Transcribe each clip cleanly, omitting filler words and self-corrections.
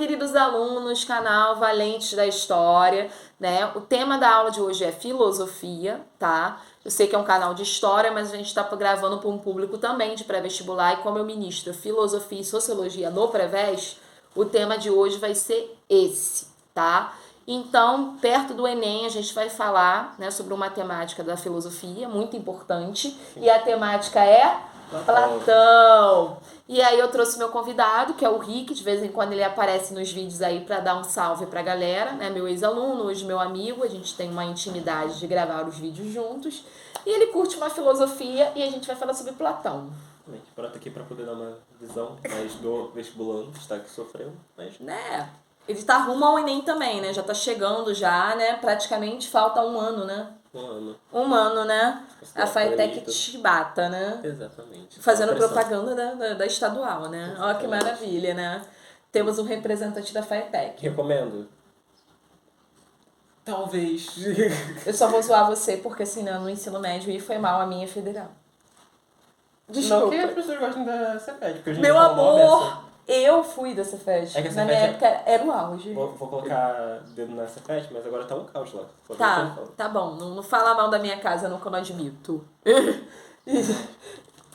queridos alunos, canal Valentes da História, né? O tema da aula de hoje é filosofia, tá? Eu sei que é um canal de história, mas a gente está gravando para um público também de pré-vestibular, e como eu ministro filosofia e sociologia no pré-vest, o tema de hoje vai ser esse, tá? Então, perto do Enem, a gente vai falar, né, sobre uma temática da filosofia muito importante, e a temática é Platão. E aí eu trouxe meu convidado, que é o Rick, de vez em quando ele aparece nos vídeos aí para dar um salve pra galera, né? Meu ex-aluno, hoje meu amigo, a gente tem uma intimidade de gravar os vídeos juntos. E ele curte uma filosofia e a gente vai falar sobre Platão. Pronto aqui para poder dar uma visão mais do vestibulando que está aqui sofrendo, mas... Né? Ele tá rumo ao Enem também, né? Já tá chegando já, né? Praticamente falta um ano, né? Um ano, né? A Faetec Chibata, né? Exatamente. Fazendo propaganda da estadual, né? Olha que maravilha, né? Temos um representante da Faetec. Recomendo. Talvez. Eu só vou zoar você porque senão no ensino médio e foi mal a minha federal. Desculpa. Não que as pessoas gostem da Cefet, porque hoje Meu amor, eu fui da Cefet. É que a na minha época era o auge. Vou colocar dedo na Cefet, mas agora tá um caos lá. Tá bom. Não fala mal da minha casa, não, que eu não admito.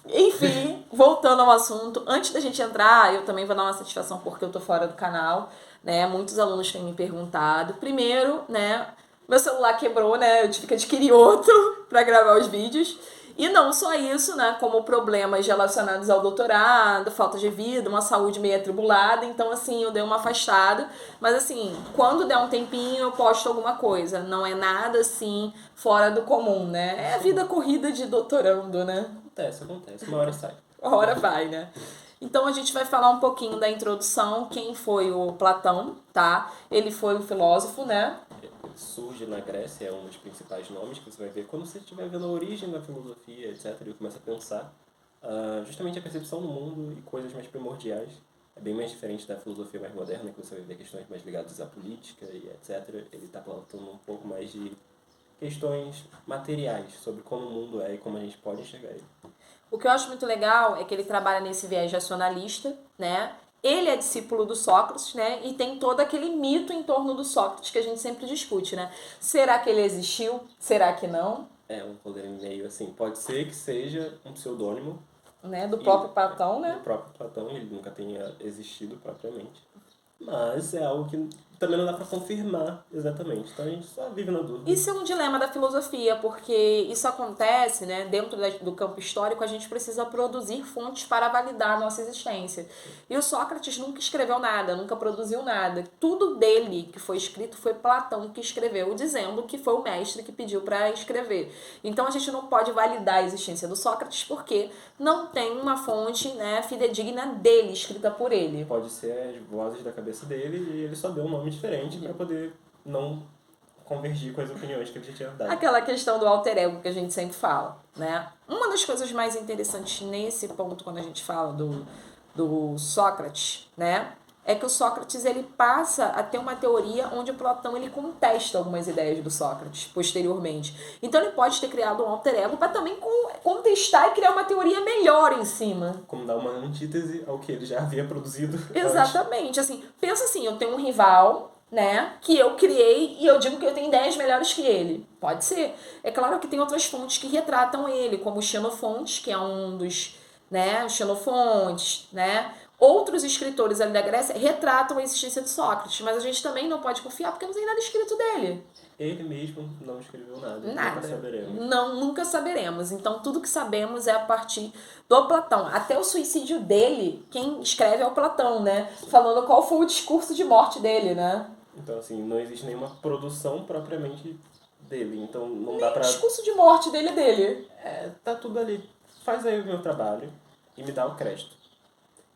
Enfim, voltando ao assunto, antes da gente entrar, eu também vou dar uma satisfação porque eu tô fora do canal, né? Muitos alunos têm me perguntado. Primeiro, né, meu celular quebrou, né? Eu tive que adquirir outro para gravar os vídeos. E não só isso, né, como problemas relacionados ao doutorado, falta de vida, uma saúde meio atribulada, então assim, eu dei uma afastada, mas assim, quando der um tempinho eu posto alguma coisa, não é nada assim fora do comum, né, é a vida corrida de doutorando, né. Acontece, uma hora sai. Uma hora vai, né. Então a gente vai falar um pouquinho da introdução, quem foi o Platão, tá, ele foi um filósofo, né. Surge na Grécia, é um dos principais nomes que você vai ver quando você estiver vendo a origem da filosofia, etc. E começa a pensar justamente a percepção do mundo e coisas mais primordiais. É bem mais diferente da filosofia mais moderna, que você vai ver questões mais ligadas à política e etc. Ele está falando um pouco mais de questões materiais, sobre como o mundo é e como a gente pode enxergar ele. O que eu acho muito legal é que ele trabalha nesse viés racionalista, né? Ele é discípulo do Sócrates, né? E tem todo aquele mito em torno do Sócrates que a gente sempre discute, né? Será que ele existiu? Será que não? É um poder meio assim. Pode ser que seja um pseudônimo. Né? Do próprio Platão, né? Do próprio Platão, ele nunca tenha existido propriamente. Mas é algo que também não dá para confirmar exatamente. Então a gente só vive na dúvida. Isso é um dilema da filosofia, porque isso acontece, né, dentro do campo histórico, a gente precisa produzir fontes para validar a nossa existência. E o Sócrates nunca escreveu nada, nunca produziu nada. Tudo dele que foi escrito foi Platão que escreveu, dizendo que foi o mestre que pediu para escrever. Então a gente não pode validar a existência do Sócrates porque não tem uma fonte, né, fidedigna dele, escrita por ele. Pode ser as vozes da cabeça dele e ele só deu um nome diferente para poder não convergir com as opiniões que ele já tinha dado. Aquela questão do alter ego que a gente sempre fala, né? Uma das coisas mais interessantes nesse ponto, quando a gente fala do Sócrates, né? É que o Sócrates, ele passa a ter uma teoria onde o Platão, ele contesta algumas ideias do Sócrates, posteriormente. Então ele pode ter criado um alter ego para também contestar e criar uma teoria melhor em cima. Como dar uma antítese ao que ele já havia produzido. Exatamente. Assim, pensa assim, eu tenho um rival, né, que eu criei e eu digo que eu tenho ideias melhores que ele. Pode ser. É claro que tem outras fontes que retratam ele, como Xenofonte, que é um dos, né, Xenofonte, né? Outros escritores ali da Grécia retratam a existência de Sócrates, mas a gente também não pode confiar porque não tem nada escrito dele. Ele mesmo não escreveu nada. Nada. Nunca saberemos. Nunca saberemos. Então, tudo que sabemos é a partir do Platão. Até o suicídio dele, quem escreve é o Platão, né? Falando qual foi o discurso de morte dele, né? Então, assim, não existe nenhuma produção propriamente dele. Então, não dá pra... O discurso de morte dele. Tá tudo ali. Faz aí o meu trabalho e me dá o crédito.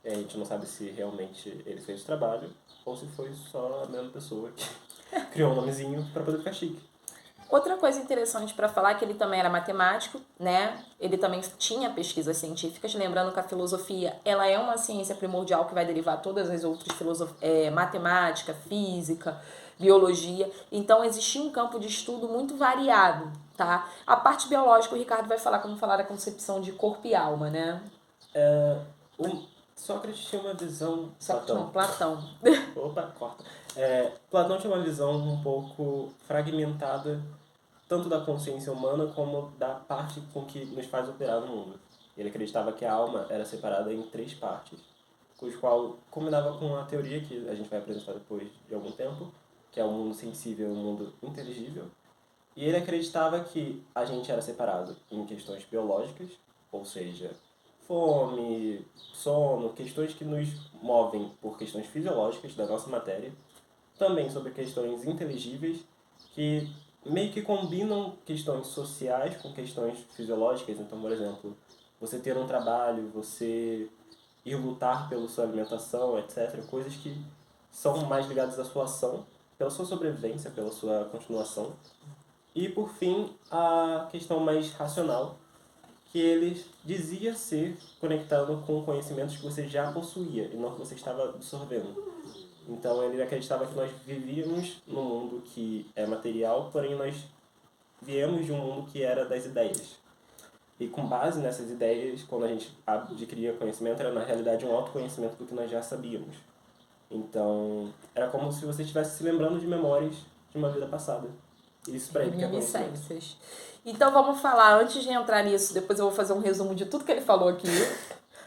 A gente não sabe se realmente ele fez o trabalho ou se foi só a mesma pessoa que criou um nomezinho para poder ficar chique. Outra coisa interessante para falar é que ele também era matemático, né? Ele também tinha pesquisas científicas, lembrando que a filosofia, ela é uma ciência primordial que vai derivar todas as outras matemática, física, biologia. Então existia um campo de estudo muito variado, tá? A parte biológica, o Ricardo vai falar quando falar da concepção de corpo e alma, né? Sócrates tinha uma visão... Sócrates não, Platão. Opa, corta. Platão tinha uma visão um pouco fragmentada, tanto da consciência humana como da parte com que nos faz operar no mundo. Ele acreditava que a alma era separada em 3 partes, cujo qual combinava com a teoria que a gente vai apresentar depois de algum tempo, que é o mundo sensível e o mundo inteligível. E ele acreditava que a gente era separado em questões biológicas, ou seja, fome, sono, questões que nos movem por questões fisiológicas da nossa matéria, também sobre questões inteligíveis, que meio que combinam questões sociais com questões fisiológicas. Então, por exemplo, você ter um trabalho, você ir lutar pela sua alimentação, etc. Coisas que são mais ligadas à sua ação, pela sua sobrevivência, pela sua continuação. E, por fim, a questão mais racional, que ele dizia ser conectado com conhecimentos que você já possuía e não que você estava absorvendo. Então, ele acreditava que nós vivíamos num mundo que é material, porém nós viemos de um mundo que era das ideias. E com base nessas ideias, quando a gente adquiria conhecimento, era na realidade um autoconhecimento do que nós já sabíamos. Então, era como se você estivesse se lembrando de memórias de uma vida passada. Isso para ele que é conhecimento. Reminiscências. Então vamos falar, antes de entrar nisso, depois eu vou fazer um resumo de tudo que ele falou aqui,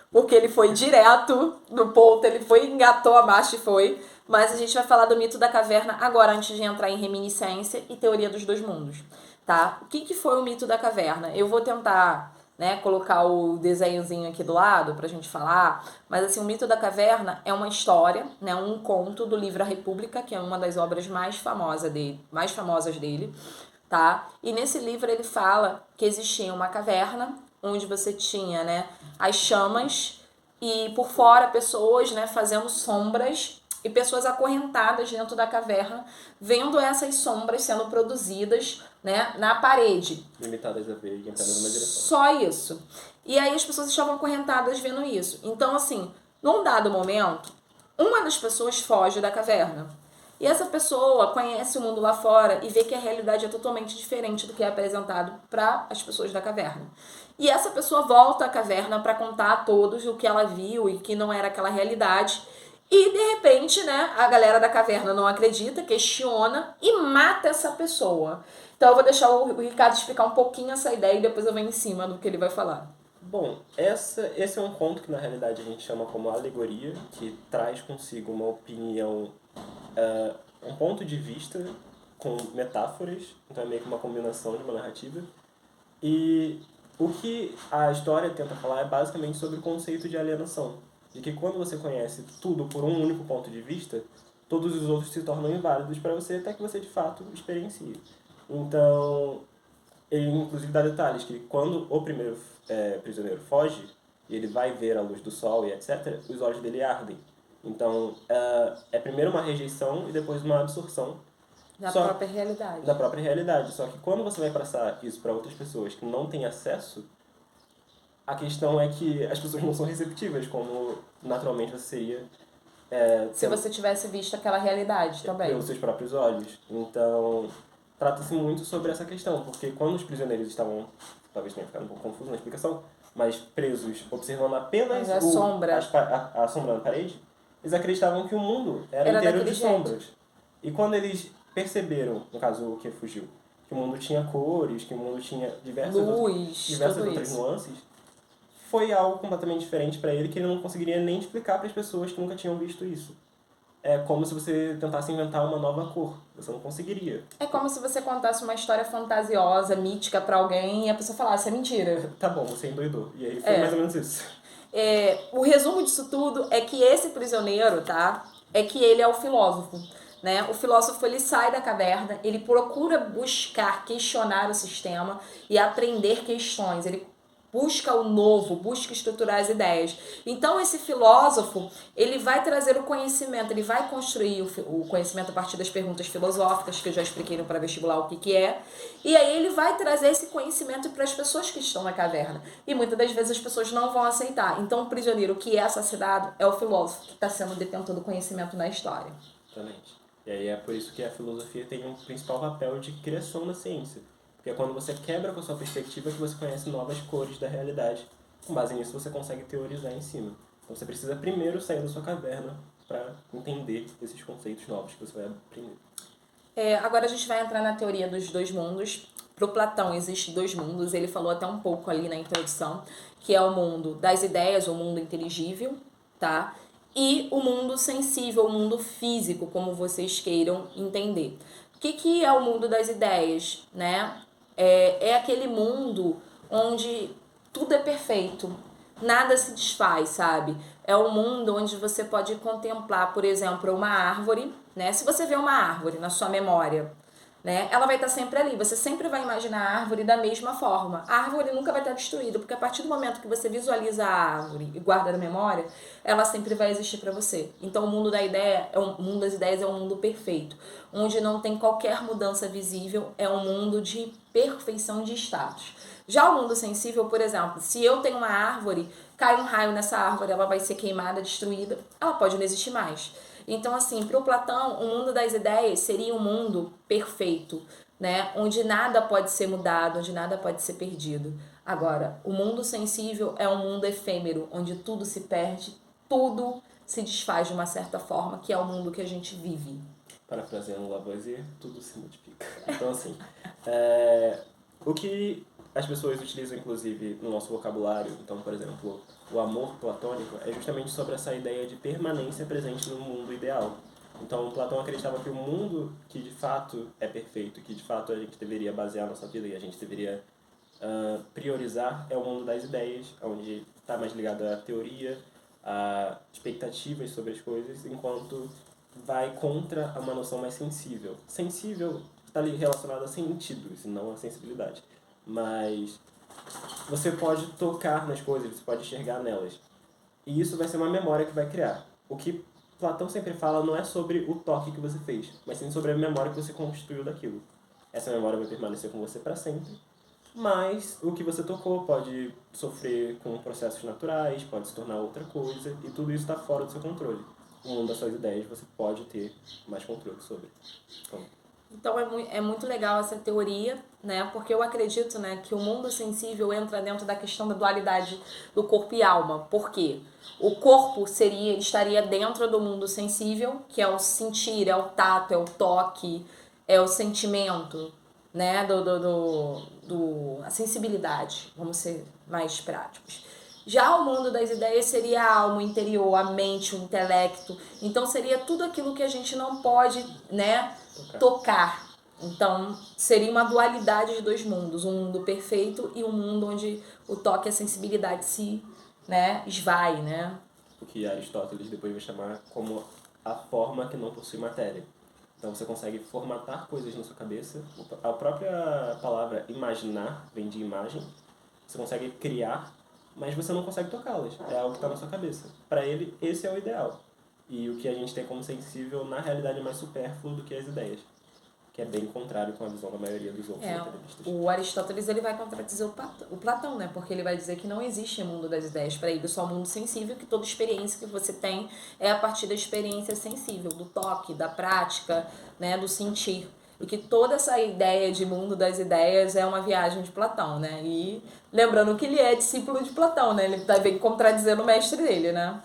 porque ele foi direto no ponto, ele foi, engatou a marcha e foi, mas a gente vai falar do mito da caverna agora, antes de entrar em reminiscência e teoria dos 2 mundos, tá? O que foi o mito da caverna? Eu vou tentar, né, colocar o desenhozinho aqui do lado pra gente falar, mas assim, o mito da caverna é uma história, né, um conto do livro A República, que é uma das obras mais famosas dele, tá? E nesse livro ele fala que existia uma caverna onde você tinha, né, as chamas e por fora pessoas, né, fazendo sombras e pessoas acorrentadas dentro da caverna, vendo essas sombras sendo produzidas, né, na parede. Limitadas a ver e apenas uma direção. Só isso. E aí as pessoas estavam acorrentadas vendo isso. Então, assim, num dado momento, uma das pessoas foge da caverna. E essa pessoa conhece o mundo lá fora e vê que a realidade é totalmente diferente do que é apresentado para as pessoas da caverna. E essa pessoa volta à caverna para contar a todos o que ela viu e que não era aquela realidade. E de repente, né, a galera da caverna não acredita, questiona e mata essa pessoa. Então eu vou deixar o Ricardo explicar um pouquinho essa ideia e depois eu venho em cima do que ele vai falar. Bom, esse é um conto que na realidade a gente chama como alegoria, que traz consigo uma opinião, um ponto de vista com metáforas, então é meio que uma combinação de uma narrativa. E o que a história tenta falar é basicamente sobre o conceito de alienação, de que quando você conhece tudo por um único ponto de vista, todos os outros se tornam inválidos para você até que você de fato experiencie. Então, ele inclusive dá detalhes que quando o primeiro prisioneiro foge, e ele vai ver a luz do sol e etc., os olhos dele ardem. Então, é primeiro uma rejeição e depois uma absorção Da própria realidade. Da própria realidade. Só que quando você vai passar isso para outras pessoas que não têm acesso, a questão é que as pessoas não são receptivas, como naturalmente você seria... se você tivesse visto aquela realidade também. Pelos seus próprios olhos. Então, trata-se muito sobre essa questão, porque quando os prisioneiros estavam, talvez tenha ficado um pouco confuso na explicação, mas presos, observando apenas a sombra na parede, eles acreditavam que o mundo era inteiro de sombras. E quando eles perceberam, no caso o que fugiu, que o mundo tinha cores, que o mundo tinha diversas outras nuances, foi algo completamente diferente para ele, que ele não conseguiria nem explicar para as pessoas que nunca tinham visto isso. É como se você tentasse inventar uma nova cor. Você não conseguiria. É como se você contasse uma história fantasiosa, mítica pra alguém e a pessoa falasse, é mentira. Tá bom, você endoidou. E aí foi mais ou menos isso. O resumo disso tudo é que esse prisioneiro, tá? É que ele é o filósofo, né? O filósofo, ele sai da caverna, ele procura buscar, questionar o sistema e aprender questões. Ele busca o novo, busca estruturar as ideias. Então, esse filósofo, ele vai trazer o conhecimento, ele vai construir o conhecimento a partir das perguntas filosóficas, que eu já expliquei no pré-vestibular o que é, e aí ele vai trazer esse conhecimento para as pessoas que estão na caverna. E muitas das vezes as pessoas não vão aceitar. Então, o prisioneiro que é assassinado é o filósofo que está sendo detentor do conhecimento na história. Exatamente. E aí é por isso que a filosofia tem um principal papel de criação da ciência. Porque é quando você quebra com a sua perspectiva que você conhece novas cores da realidade. Com base nisso, você consegue teorizar em cima. Então você precisa primeiro sair da sua caverna para entender esses conceitos novos que você vai aprender. Agora a gente vai entrar na teoria dos dois mundos. Para o Platão existem dois mundos, ele falou até um pouco ali na introdução, que é o mundo das ideias, o mundo inteligível, tá? E o mundo sensível, o mundo físico, como vocês queiram entender. O que é o mundo das ideias, né? É aquele mundo onde tudo é perfeito, nada se desfaz, sabe? É um mundo onde você pode contemplar, por exemplo, uma árvore, né? Se você vê uma árvore na sua memória, né? Ela vai estar sempre ali. Você sempre vai imaginar a árvore da mesma forma. A árvore nunca vai estar destruída, porque a partir do momento que você visualiza a árvore e guarda na memória, ela sempre vai existir para você. Então, o mundo da ideia, o mundo das ideias é um mundo perfeito, onde não tem qualquer mudança visível, é um mundo de perfeição de status. Já o mundo sensível, por exemplo, se eu tenho uma árvore, cai um raio nessa árvore, ela vai ser queimada, destruída, ela pode não existir mais. Então, assim, para o Platão, o mundo das ideias seria um mundo perfeito, né? Onde nada pode ser mudado, onde nada pode ser perdido. Agora, o mundo sensível é um mundo efêmero, onde tudo se perde, tudo se desfaz de uma certa forma, que é o mundo que a gente vive. Parafraseando Lavoisier, tudo se modifica. Então, assim, o que as pessoas utilizam, inclusive, no nosso vocabulário, então, por exemplo, o amor platônico, é justamente sobre essa ideia de permanência presente no mundo ideal. Então, Platão acreditava que o mundo que de fato é perfeito, que de fato a gente deveria basear a nossa vida e a gente deveria priorizar, é o mundo das ideias, onde está mais ligado à teoria, a expectativas sobre as coisas, enquanto vai contra uma noção mais sensível. Sensível está ali relacionado a sentidos e não a sensibilidade. Mas você pode tocar nas coisas, você pode enxergar nelas. E isso vai ser uma memória que vai criar. O que Platão sempre fala não é sobre o toque que você fez, mas sim sobre a memória que você construiu daquilo. Essa memória vai permanecer com você para sempre, mas o que você tocou pode sofrer com processos naturais, pode se tornar outra coisa, e tudo isso está fora do seu controle. O mundo das suas ideias você pode ter mais controle sobre. Então é muito legal essa teoria, né? Porque eu acredito, né, que o mundo sensível entra dentro da questão da dualidade do corpo e alma. Por quê? O corpo estaria dentro do mundo sensível, que é o sentir, é o tato, é o toque, é o sentimento, né? A sensibilidade, vamos ser mais práticos. Já o mundo das ideias seria a alma, o interior, a mente, o intelecto. Então seria tudo aquilo que a gente não pode, né, tocar. Então seria uma dualidade de dois mundos, um mundo perfeito e um mundo onde o toque e a sensibilidade se, né, esvai, né? O que Aristóteles depois vai chamar como a forma que não possui matéria. Então você consegue formatar coisas na sua cabeça. A própria palavra imaginar vem de imagem. Você consegue criar, mas você não consegue tocá-las. É algo que está na sua cabeça. Para ele, esse é o ideal. E o que a gente tem como sensível, na realidade, é mais supérfluo do que as ideias. Que é bem contrário com a visão da maioria dos outros materialistas. O Aristóteles ele vai contradizer o Platão, né? Porque ele vai dizer que não existe mundo das ideias. Para ele, só o mundo sensível, que toda experiência que você tem é a partir da experiência sensível, do toque, da prática, né? Do sentir. E que toda essa ideia de mundo das ideias é uma viagem de Platão, né? E lembrando que ele é discípulo de Platão, né? Ele vem contradizendo o mestre dele, né?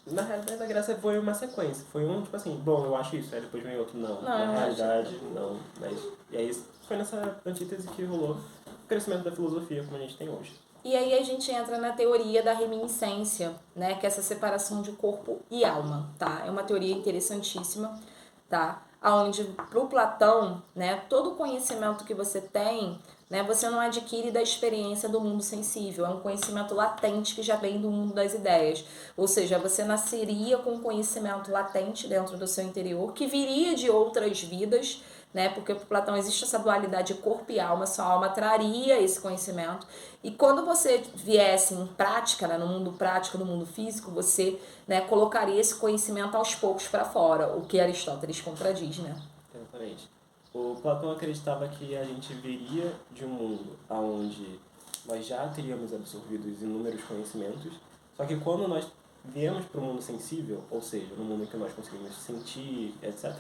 Na realidade, a graça foi uma sequência. Foi um, tipo assim, bom, eu acho isso. Aí depois vem outro, não. Na realidade, não. Mas, e aí foi nessa antítese que rolou o crescimento da filosofia como a gente tem hoje. E aí a gente entra na teoria da reminiscência, né? Que é essa separação de corpo e alma, tá? É uma teoria interessantíssima, tá? Onde, pro Platão, né, todo conhecimento que você tem, né, você não adquire da experiência do mundo sensível, é um conhecimento latente que já vem do mundo das ideias. Ou seja, você nasceria com um conhecimento latente dentro do seu interior, que viria de outras vidas, né? Porque para Platão existe essa dualidade de corpo e alma, sua alma traria esse conhecimento. E quando você viesse em prática, né, no mundo prático, no mundo físico, você, né, colocaria esse conhecimento aos poucos para fora, o que Aristóteles contradiz, né? Exatamente. O Platão acreditava que a gente viria de um mundo onde nós já teríamos absorvido inúmeros conhecimentos, só que quando nós viemos para o mundo sensível, ou seja, no mundo em que nós conseguimos sentir, etc.,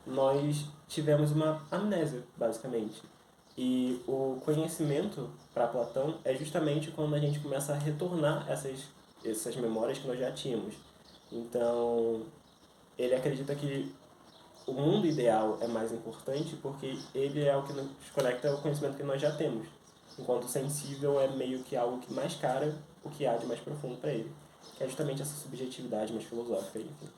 nós tivemos uma amnésia, basicamente. E o conhecimento, para Platão, é justamente quando a gente começa a retornar essas essas memórias que nós já tínhamos. Então, ele acredita que o mundo ideal é mais importante porque ele é o que nos conecta ao conhecimento que nós já temos. Enquanto o sensível é meio que algo que mascara o que há de mais profundo para ele. Que é justamente essa subjetividade mais filosófica, enfim.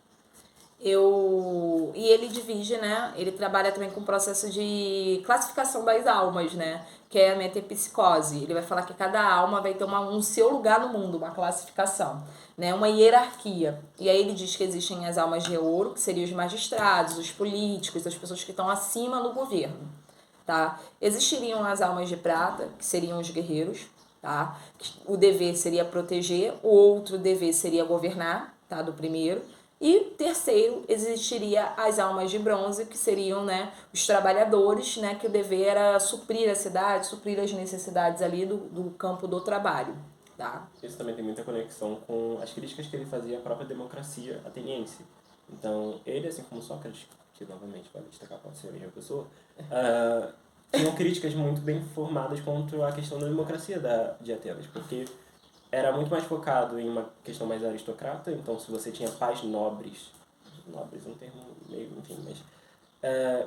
E ele divide, né? Ele trabalha também com o processo de classificação das almas, né? Que é a metempsicose. Ele vai falar que cada alma vai ter um seu lugar no mundo, uma classificação, né? Uma hierarquia. E aí ele diz que existem as almas de ouro, que seriam os magistrados, os políticos, as pessoas que estão acima do governo, tá? Existiriam as almas de prata, que seriam os guerreiros, tá? O dever seria proteger, o outro dever seria governar, tá? Do primeiro. E terceiro, existiria as almas de bronze, que seriam, né, os trabalhadores, né, que o dever era suprir a cidade, suprir as necessidades ali do campo do trabalho. Tá? Isso também tem muita conexão com as críticas que ele fazia à própria democracia ateniense. Então, ele, assim como Sócrates, que novamente vale destacar pode ser a mesma pessoa, tinham críticas muito bem formadas contra a questão da democracia de Atenas, porque era muito mais focado em uma questão mais aristocrata, então se você tinha pais nobres é um termo meio, enfim, mas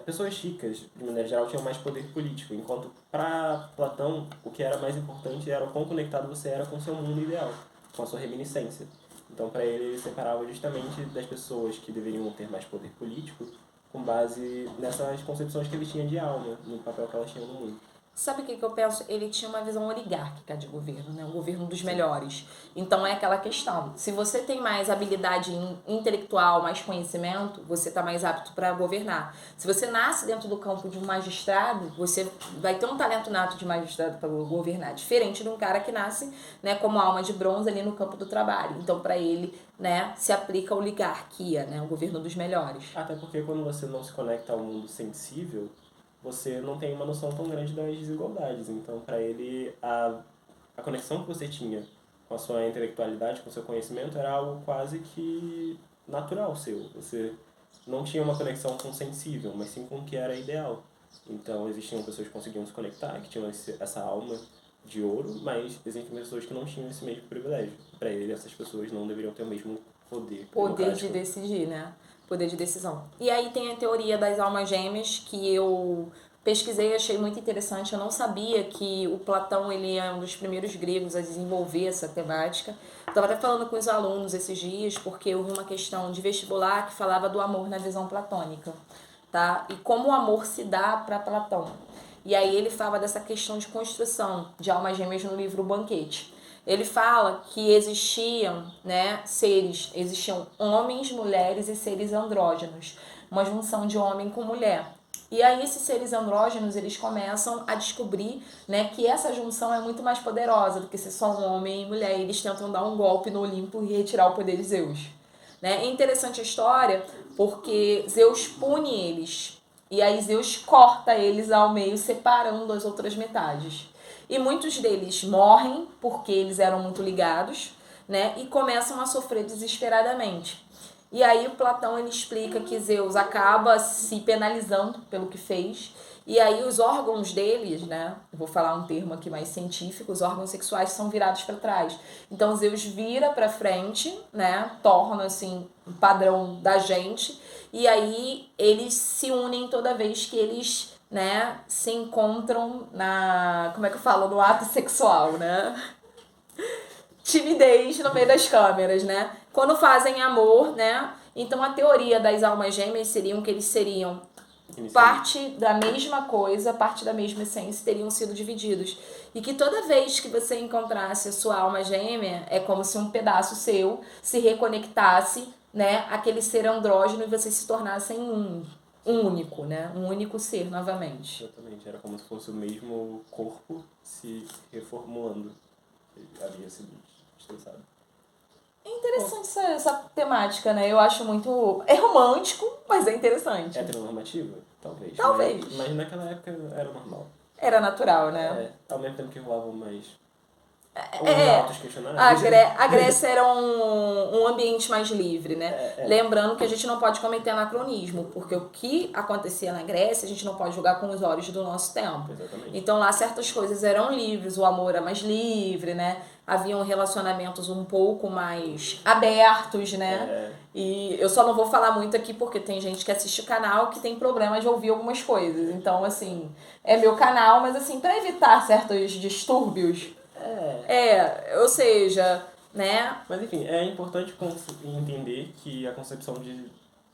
pessoas ricas, de maneira geral, tinham mais poder político, enquanto para Platão o que era mais importante era o quão conectado você era com o seu mundo ideal, com a sua reminiscência. Então para ele separava justamente das pessoas que deveriam ter mais poder político com base nessas concepções que ele tinha de alma, no papel que elas tinham no mundo. Sabe o que eu penso? Ele tinha uma visão oligárquica de governo, né? Um governo dos melhores. Então é aquela questão. Se você tem mais habilidade intelectual, mais conhecimento, você está mais apto para governar. Se você nasce dentro do campo de um magistrado, você vai ter um talento nato de magistrado para governar. Diferente de um cara que nasce, né, como alma de bronze ali no campo do trabalho. Então para ele, né, se aplica a oligarquia, né? O governo dos melhores. Até porque quando você não se conecta ao mundo sensível, você não tem uma noção tão grande das desigualdades. Então, para ele, a conexão que você tinha com a sua intelectualidade, com o seu conhecimento, era algo quase que natural seu. Você não tinha uma conexão com o sensível, mas sim com o que era ideal. Então, existiam pessoas que conseguiam se conectar, que tinham essa alma de ouro, mas existem pessoas que não tinham esse mesmo privilégio. Para ele, essas pessoas não deveriam ter o mesmo poder de decidir, né? Poder de decisão. E aí tem a teoria das almas gêmeas, que eu pesquisei e achei muito interessante. Eu não sabia que o Platão ele é um dos primeiros gregos a desenvolver essa temática. Estava até falando com os alunos esses dias, porque eu vi uma questão de vestibular que falava do amor na visão platônica, tá? E como o amor se dá para Platão. E aí ele fala dessa questão de construção de almas gêmeas no livro O Banquete. Ele fala que existiam, né, existiam homens, mulheres e seres andrógenos, uma junção de homem com mulher. E aí esses seres andrógenos, eles começam a descobrir, né, que essa junção é muito mais poderosa do que ser só um homem e mulher. E eles tentam dar um golpe no Olimpo e retirar o poder de Zeus. Né? É interessante a história porque Zeus pune eles. E aí Zeus corta eles ao meio, separando as outras metades. E muitos deles morrem porque eles eram muito ligados, né? E começam a sofrer desesperadamente. E aí o Platão ele explica que Zeus acaba se penalizando pelo que fez. E aí os órgãos deles, né? Vou falar um termo aqui mais científico, os órgãos sexuais são virados para trás. Então Zeus vira para frente, né? Torna assim um padrão da gente. E aí eles se unem toda vez que eles, né, se encontram como é que eu falo, no ato sexual, né? Timidez no meio das câmeras, né? Quando fazem amor, né? Então a teoria das almas gêmeas seriam que eles seriam parte da mesma coisa, parte da mesma essência, teriam sido divididos. E que toda vez que você encontrasse a sua alma gêmea, é como se um pedaço seu se reconectasse, né, aquele ser andrógeno e vocês se tornassem um único, né? Um único ser novamente. Exatamente, era como se fosse o mesmo corpo se reformulando. Ele havia sido destroçado. É interessante essa temática, né? Eu acho muito... É romântico, mas é interessante. Heteronormativa? Talvez. Talvez. Mas naquela época era normal. Era natural, né? Ao mesmo tempo que rolavam mais... altos questionários. A Grécia era um ambiente mais livre, né? Lembrando que a gente não pode cometer anacronismo, porque o que acontecia na Grécia a gente não pode julgar com os olhos do nosso tempo. Exatamente. Então lá certas coisas eram livres, o amor era mais livre, né? haviam relacionamentos um pouco mais abertos, né? E eu só não vou falar muito aqui porque tem gente que assiste o canal que tem problema de ouvir algumas coisas. Então, assim, é meu canal, mas assim, para evitar certos distúrbios, ou seja, né? Mas enfim, é importante entender que a concepção de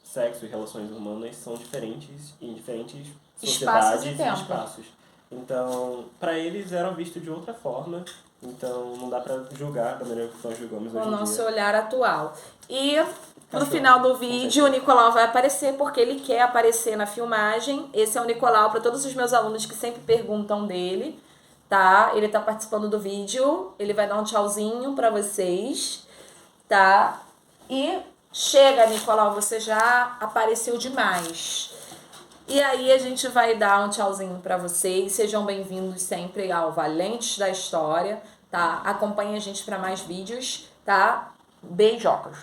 sexo e relações humanas são diferentes em diferentes Espaços sociedades e e tempo. espaços. Então, para eles eram vistos de outra forma, então não dá para julgar da maneira que nós julgamos Com hoje o em nosso dia. olhar atual. E no Cachorro, final do com vídeo, certeza. o Nicolau vai aparecer porque ele quer aparecer na filmagem. Esse é o Nicolau para todos os meus alunos que sempre perguntam dele, tá? Ele tá participando do vídeo, ele vai dar um tchauzinho para vocês, tá? E chega, Nicolau, você já apareceu demais. E aí a gente vai dar um tchauzinho para vocês. Sejam bem-vindos sempre ao Valentes da História, tá? Acompanhe a gente para mais vídeos, tá? Beijocas.